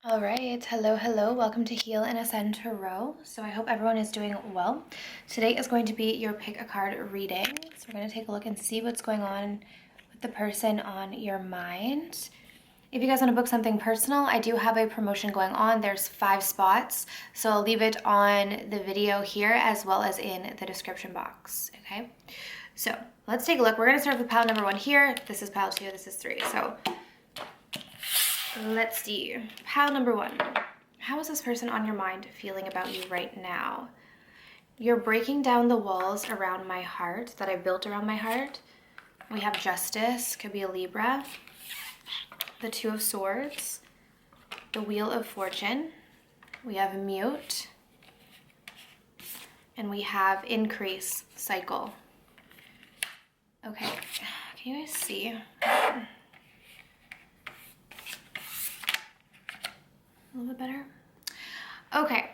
All right, hello, welcome to Heal and Ascend Tarot. So I hope everyone is doing well. Today is going to be your pick a card reading. So we're going to take a look and see what's going on with the person on your mind. If you guys want to book something personal, I do have a promotion going on. There's 5 spots, so I'll leave it on the video here as well as in the description box, okay? So let's take a look. We're going to start with pile number 1 here. This is pile 2, this is 3. So let's see. Pile number 1. How is this person on your mind feeling about you right now? You're breaking down the walls around my heart that I built around my heart. We have Justice, could be a Libra. The 2 of Swords. The Wheel of Fortune. We have Mute. And we have Increase, Cycle. Okay, can you guys see? A little bit better? Okay.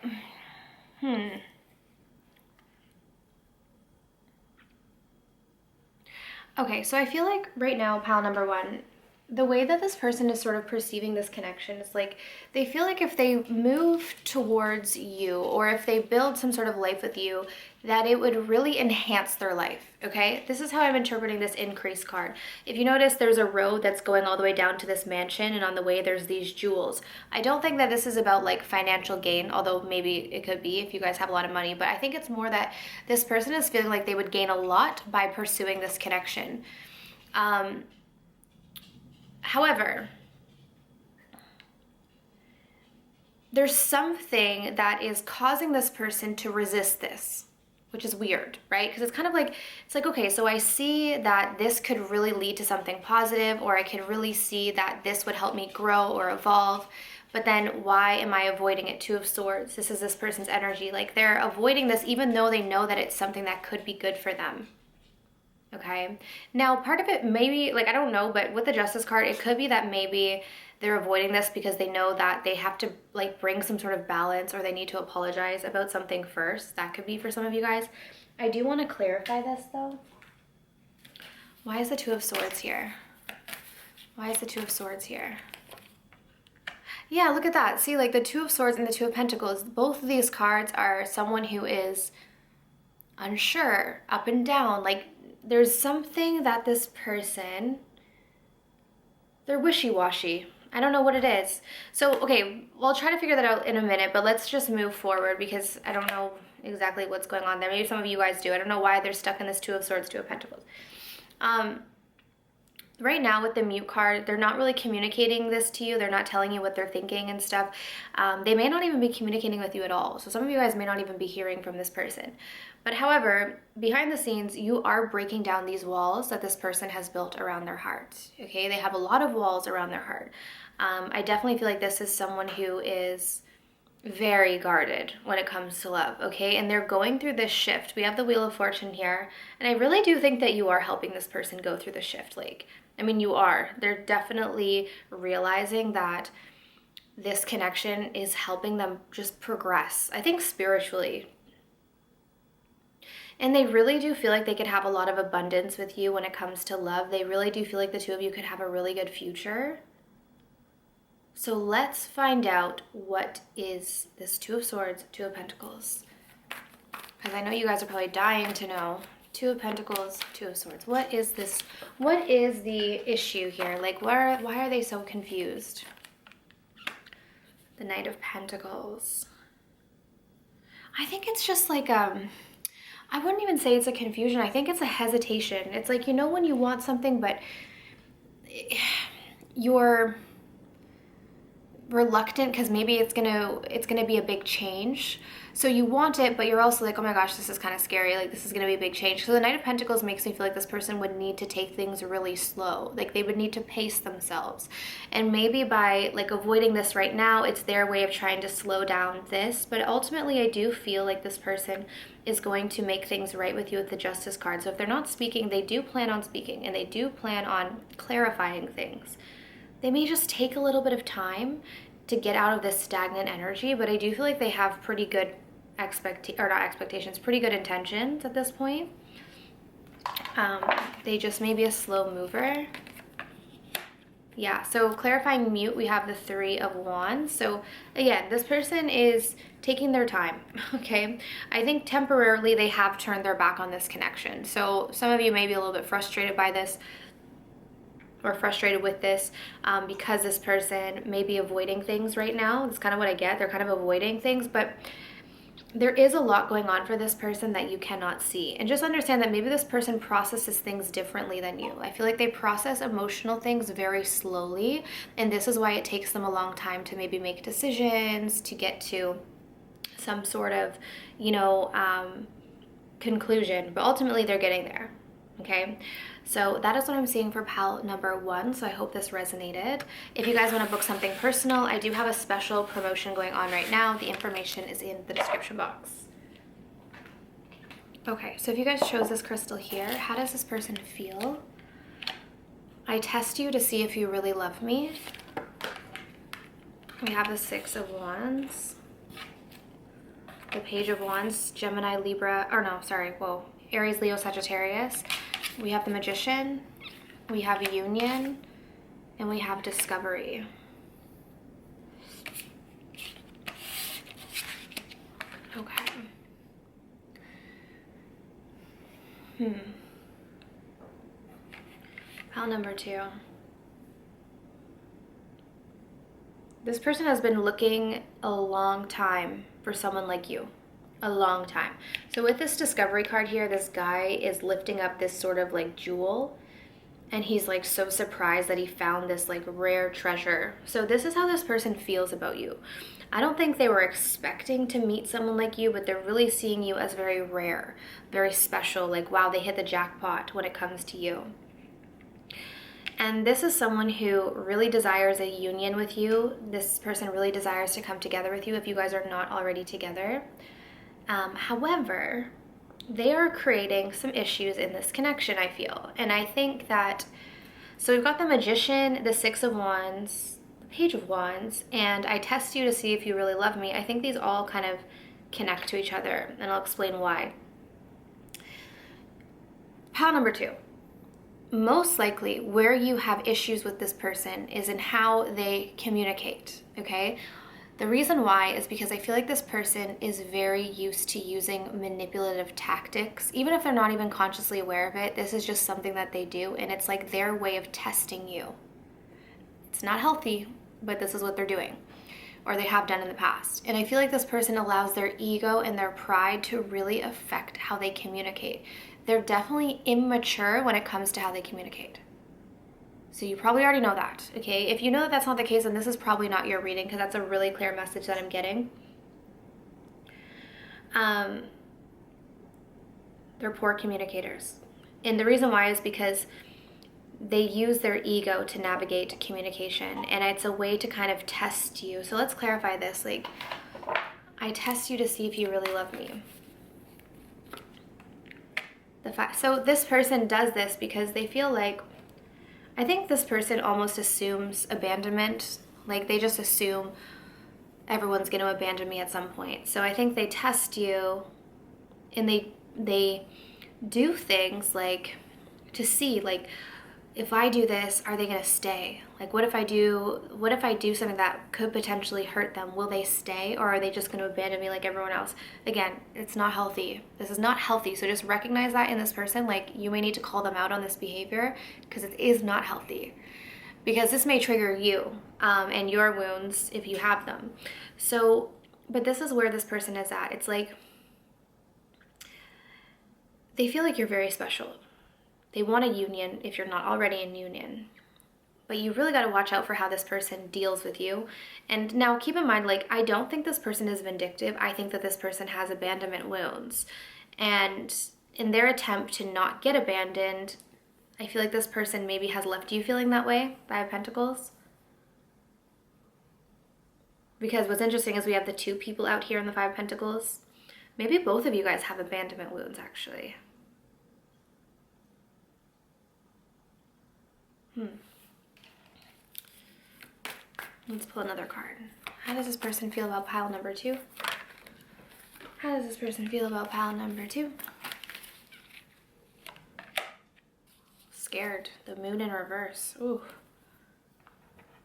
Okay, so I feel like right now, pile number 1, the way that this person is sort of perceiving this connection is like they feel like if they move towards you or if they build some sort of life with you, that it would really enhance their life, okay? This is how I'm interpreting this Increase card. If you notice, there's a road that's going all the way down to this mansion, and on the way there's these jewels. I don't think that this is about like financial gain, although maybe it could be if you guys have a lot of money, but I think it's more that this person is feeling like they would gain a lot by pursuing this connection. However, there's something that is causing this person to resist this, which is weird, right? Because it's kind of like, it's like, okay, so I see that this could really lead to something positive, or I can really see that this would help me grow or evolve. But then why am I avoiding it? 2 of Swords. This is this person's energy. Like they're avoiding this even though they know that it's something that could be good for them. Okay, now part of it maybe, like I don't know, but with the Justice card, it could be that maybe they're avoiding this because they know that they have to like bring some sort of balance, or they need to apologize about something first. That could be for some of you guys. I do want to clarify this though. Why is the 2 of Swords here? Why is the 2 of Swords here? Yeah, look at that. See, like the 2 of Swords and the 2 of Pentacles, both of these cards are someone who is unsure, up and down. Like there's something that this person, they're wishy-washy. I don't know what it is. So, okay, we'll try to figure that out in a minute, but let's just move forward because I don't know exactly what's going on there. Maybe some of you guys do. I don't know why they're stuck in this 2 of Swords, 2 of Pentacles. Right now with the Mute card, they're not really communicating this to you. They're not telling you what they're thinking and stuff. They may not even be communicating with you at all. So some of you guys may not even be hearing from this person. But however, behind the scenes, you are breaking down these walls that this person has built around their heart. Okay, they have a lot of walls around their heart. I definitely feel like this is someone who is very guarded when it comes to love, okay? And they're going through this shift. We have the Wheel of Fortune here, and I really do think that you are helping this person go through the shift. Like, I mean, you are. They're definitely realizing that this connection is helping them just progress, I think spiritually. And they really do feel like they could have a lot of abundance with you when it comes to love. They really do feel like the 2 of you could have a really good future. So let's find out what is this 2 of Swords, 2 of Pentacles. Because I know you guys are probably dying to know. 2 of Pentacles, 2 of Swords. What is this? What is the issue here? Like, why are they so confused? The Knight of Pentacles. I think it's just like, I wouldn't even say it's a confusion. I think it's a hesitation. It's like, you know, when you want something, but you're reluctant because maybe it's gonna be a big change. So you want it, but you're also like, oh my gosh, this is kind of scary. Like, this is gonna be a big change. So the Knight of Pentacles makes me feel like this person would need to take things really slow. Like they would need to pace themselves. And maybe by like avoiding this right now, it's their way of trying to slow down this. But ultimately, I do feel like this person is going to make things right with you with the Justice card. So if they're not speaking, they do plan on speaking, and they do plan on clarifying things. They may just take a little bit of time to get out of this stagnant energy, but I do feel like they have pretty good pretty good intentions at this point. They just may be a slow mover. Yeah, so clarifying mute, we have the Three of Wands. So again, this person is taking their time, okay? I think temporarily they have turned their back on this connection. So some of you may be a little bit frustrated by this or frustrated with this because this person may be avoiding things right now. That's kind of what I get. They're kind of avoiding things, but there is a lot going on for this person that you cannot see. And just understand that maybe this person processes things differently than you. I feel like they process emotional things very slowly, and this is why it takes them a long time to maybe make decisions, to get to some sort of, conclusion. But ultimately, they're getting there. Okay, so that is what I'm seeing for pile number 1. So I hope this resonated. If you guys want to book something personal, I do have a special promotion going on right now. The information is in the description box. Okay, so if you guys chose this crystal here, how does this person feel? I test you to see if you really love me. We have the Six of Wands, the Page of Wands, Gemini, Libra, or no, sorry, whoa, Aries, Leo, Sagittarius. We have the Magician, we have Union, and we have Discovery. Okay. Pile number 2. This person has been looking a long time for someone like you. A long time. So with this Discovery card here, this guy is lifting up this sort of like jewel, and he's like so surprised that he found this like rare treasure. So this is how this person feels about you. I don't think they were expecting to meet someone like you, but they're really seeing you as very rare, very special. Like, wow, they hit the jackpot when it comes to you. And this is someone who really desires a union with you. This person really desires to come together with you if you guys are not already together. However, they are creating some issues in this connection, I feel. And I think that, so we've got the Magician, the Six of Wands, the Page of Wands, and I test you to see if you really love me. I think these all kind of connect to each other, and I'll explain why. Pile number 2. Most likely where you have issues with this person is in how they communicate, okay? The reason why is because I feel like this person is very used to using manipulative tactics. Even if they're not even consciously aware of it, this is just something that they do, and it's like their way of testing you. It's not healthy, but this is what they're doing, or they have done in the past. And I feel like this person allows their ego and their pride to really affect how they communicate. They're definitely immature when it comes to how they communicate. So you probably already know that, okay? If you know that that's not the case, then this is probably not your reading, because that's a really clear message that I'm getting. They're poor communicators. And the reason why is because they use their ego to navigate communication, and it's a way to kind of test you. So let's clarify this. Like, I test you to see if you really love me. So this person does this because they feel like, I think this person almost assumes abandonment. Like, they just assume everyone's going to abandon me at some point. So I think they test you, and they do things like to see, like, if I do this, are they going to stay? Like, what if I do something that could potentially hurt them? Will they stay, or are they just going to abandon me like everyone else? Again, it's not healthy. This is not healthy. So just recognize that in this person. Like, you may need to call them out on this behavior, because it is not healthy. Because this may trigger you and your wounds if you have them. So, but this is where this person is at. It's like they feel like you're very special. They want a union if you're not already in union. But you really got to watch out for how this person deals with you. And now keep in mind, like, I don't think this person is vindictive. I think that this person has abandonment wounds. And in their attempt to not get abandoned, I feel like this person maybe has left you feeling that way, Five of Pentacles. Because what's interesting is we have the 2 people out here in the Five of Pentacles. Maybe both of you guys have abandonment wounds, actually. Let's pull another card. How does this person feel about pile number 2? How does this person feel about pile number 2? Scared. The Moon in reverse. Ooh.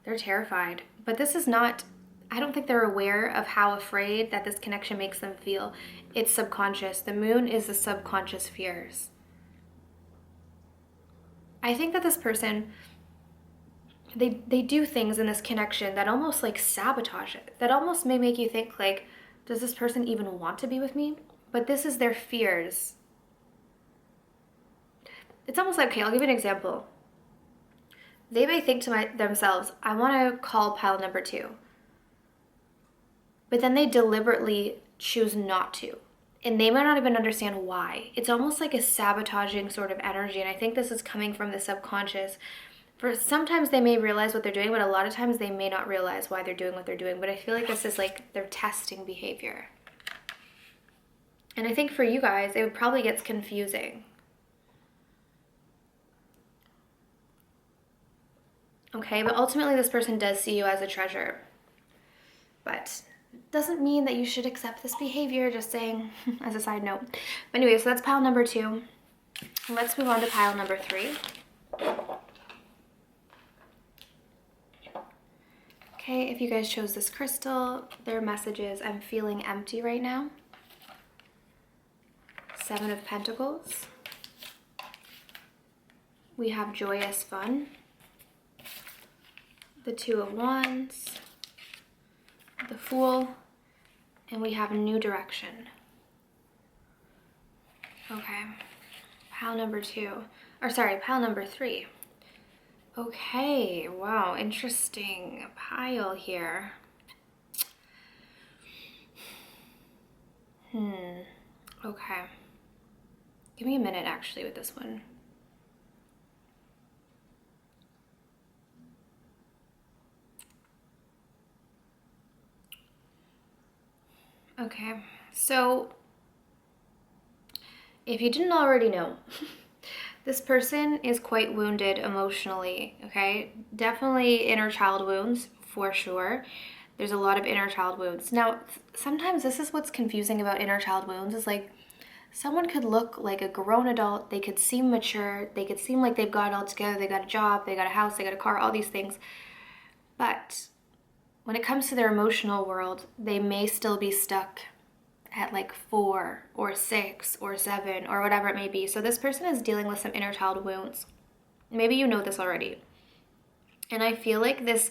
They're terrified. But this is not, I don't think they're aware of how afraid that this connection makes them feel. It's subconscious. The moon is the subconscious fears. I think that this person, they do things in this connection that almost like sabotage it. That almost may make you think like, does this person even want to be with me? But this is their fears. It's almost like, okay, I'll give you an example. They may think to themselves, I want to call pile number 2. But then they deliberately choose not to. And they might not even understand why. It's almost like a sabotaging sort of energy. And I think this is coming from the subconscious. For sometimes they may realize what they're doing, but a lot of times they may not realize why they're doing what they're doing. But I feel like this is like their testing behavior. And I think for you guys, it probably gets confusing. Okay, but ultimately this person does see you as a treasure. But it doesn't mean that you should accept this behavior, just saying as a side note. But anyway, so that's pile number 2. Let's move on to pile number 3. Okay, if you guys chose this crystal, their message is, I'm feeling empty right now. 7 of Pentacles. We have joyous fun. The 2 of Wands, the Fool, and we have a new direction. Okay, pile number 3. Okay, wow, interesting pile here. Okay. Give me a minute actually with this one. Okay, so if you didn't already know, this person is quite wounded emotionally, okay? Definitely inner child wounds, for sure. There's a lot of inner child wounds. Now, sometimes this is what's confusing about inner child wounds, is like someone could look like a grown adult, they could seem mature, they could seem like they've got it all together, they got a job, they got a house, they got a car, all these things. But when it comes to their emotional world, they may still be stuck at like 4 or 6 or 7 or whatever it may be. So this person is dealing with some inner child wounds. Maybe you know this already. And I feel like this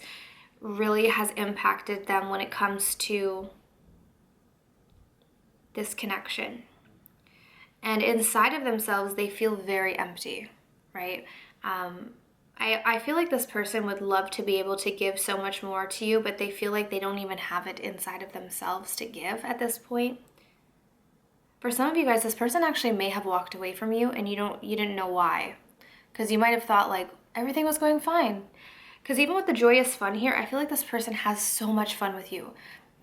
really has impacted them when it comes to this connection. And inside of themselves, they feel very empty, right? I feel like this person would love to be able to give so much more to you, but they feel like they don't even have it inside of themselves to give at this point. For some of you guys, this person actually may have walked away from you and you didn't know why. Because you might have thought like everything was going fine. Because even with the joyous fun here, I feel like this person has so much fun with you.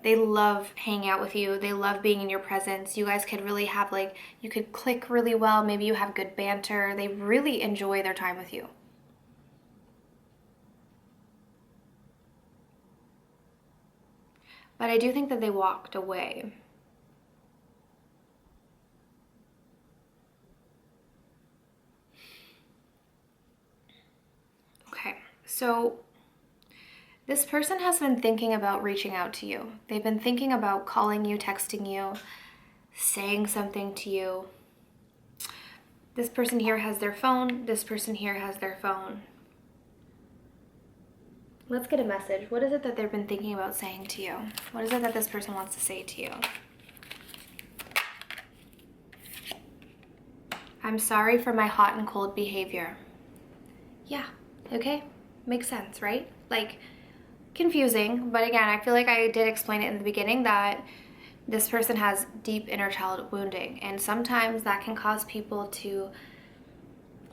They love hanging out with you. They love being in your presence. You guys could really have like, you could click really well. Maybe you have good banter. They really enjoy their time with you. But I do think that they walked away. Okay, so this person has been thinking about reaching out to you. They've been thinking about calling you, texting you, saying something to you. This person here has their phone. This person here has their phone. Let's get a message. What is it that they've been thinking about saying to you? What is it that this person wants to say to you? I'm sorry for my hot and cold behavior. Yeah, okay. Makes sense, right? Like, confusing, but again, I feel like I did explain it in the beginning that this person has deep inner child wounding, and sometimes that can cause people to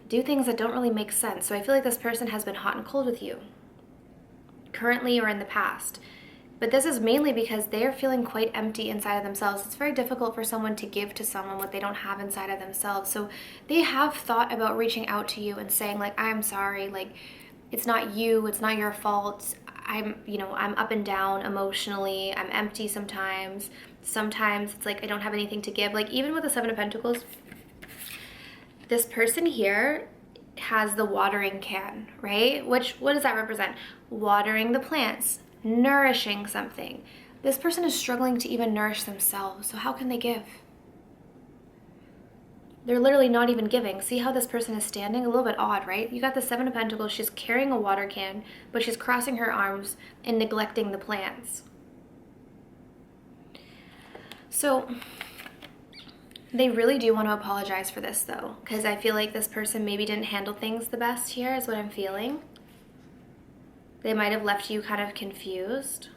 do things that don't really make sense. So I feel like this person has been hot and cold with you, currently or in the past. But this is mainly because they are feeling quite empty inside of themselves. It's very difficult for someone to give to someone what they don't have inside of themselves. So they have thought about reaching out to you and saying like, I'm sorry, like, it's not you, it's not your fault. I'm up and down emotionally. I'm empty sometimes. Sometimes it's like I don't have anything to give. Like even with the 7 of Pentacles, this person here has the watering can, right? What does that represent? Watering the plants, nourishing something. This person is struggling to even nourish themselves, so how can they give? They're literally not even giving. See how this person is standing? A little bit odd, right? You got the Seven of Pentacles. She's carrying a water can, but she's crossing her arms and neglecting the plants. So they really do want to apologize for this, though, because I feel like this person maybe didn't handle things the best here, is what I'm feeling. They might have left you kind of confused.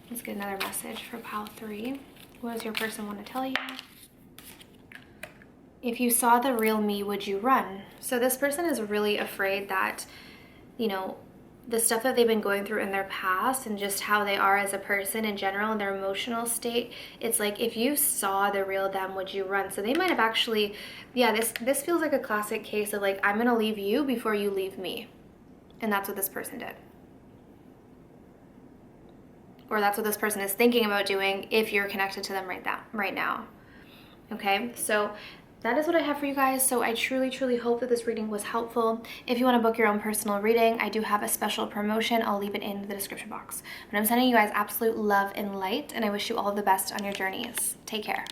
Let's get another message for pile 3. What does your person want to tell you? If you saw the real me, would you run? So this person is really afraid that, you know, the stuff that they've been going through in their past and just how they are as a person in general and their emotional state, it's like, if you saw the real them, would you run? So they might have actually, yeah, this feels like a classic case of like, I'm gonna leave you before you leave me. And that's what this person did. Or that's what this person is thinking about doing if you're connected to them right now. Okay, so that is what I have for you guys. So I truly, truly hope that this reading was helpful. If you want to book your own personal reading, I do have a special promotion. I'll leave it in the description box. But I'm sending you guys absolute love and light, and I wish you all the best on your journeys. Take care.